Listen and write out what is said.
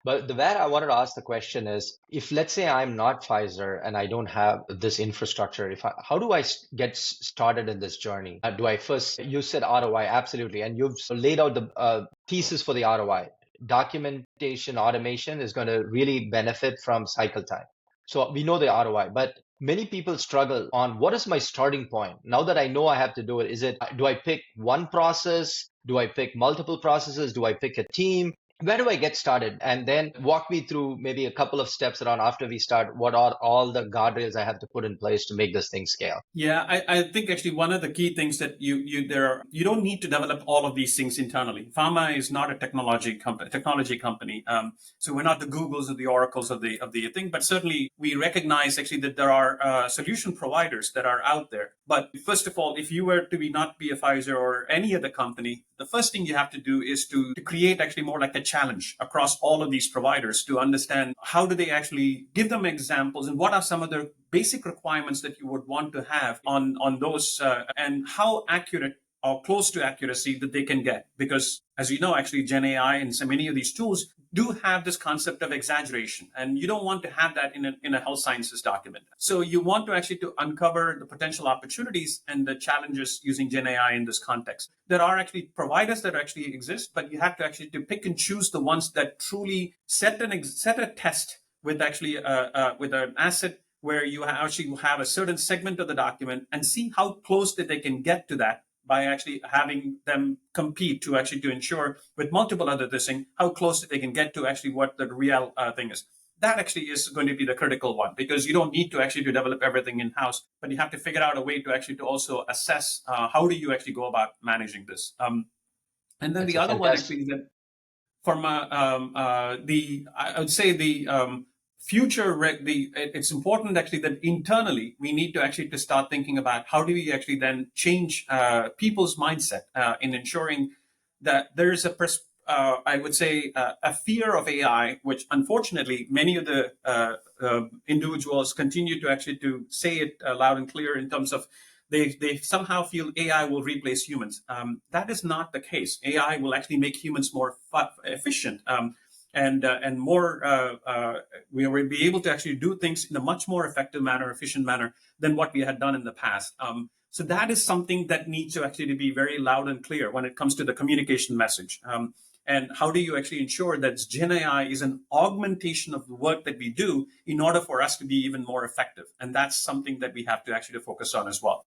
But the where I wanted to ask the question is, if let's say I'm not Pfizer and I don't have this infrastructure, how do I get started in this journey? Do I first, you said ROI, absolutely, and you've laid out the thesis for the ROI. Documentation automation is going to really benefit from cycle time. So we know the ROI, but many people struggle on what is my starting point. Now that I know I have to do it, do I pick one process? Do I pick multiple processes? Do I pick a team? Where do I get started? And then walk me through maybe a couple of steps around after we start. What are all the guardrails I have to put in place to make this thing scale? Yeah, I think actually one of the key things that you don't need to develop all of these things internally. Pharma is not a technology company. So we're not the Googles or the Oracles of the thing, but certainly we recognize actually that there are solution providers that are out there. But first of all, if you were to not be a Pfizer or any other company, the first thing you have to do is to create actually more like a challenge across all of these providers to understand how do they actually give them examples and what are some of the basic requirements that you would want to have on those and how accurate or close to accuracy that they can get. Because as you know, actually Gen AI and so many of these tools do have this concept of exaggeration, and you don't want to have that in a health sciences document. So you want to actually to uncover the potential opportunities and the challenges using Gen AI in this context. There are actually providers that actually exist, but you have to actually to pick and choose the ones that truly set a test with actually with an asset where you actually have a certain segment of the document and see how close that they can get to that by actually having them compete to actually to ensure with multiple other thing how close that they can get to actually what the real thing is. That actually is going to be the critical one, because you don't need to actually to develop everything in house, but you have to figure out a way to actually to also assess how do you actually go about managing this. And then That's the a other one fantastic. actually is that from the I would say the it's important actually that internally we need to actually to start thinking about how do we actually then change people's mindset in ensuring that there is I would say a fear of AI, which unfortunately many of the individuals continue to actually to say it loud and clear in terms of they somehow feel AI will replace humans. That is not the case. AI will actually make humans more efficient. And more, we will be able to actually do things in a much more effective manner, efficient manner than what we had done in the past. So that is something that needs to actually be very loud and clear when it comes to the communication message. And how do you actually ensure that Gen AI is an augmentation of the work that we do in order for us to be even more effective? And that's something that we have to actually focus on as well.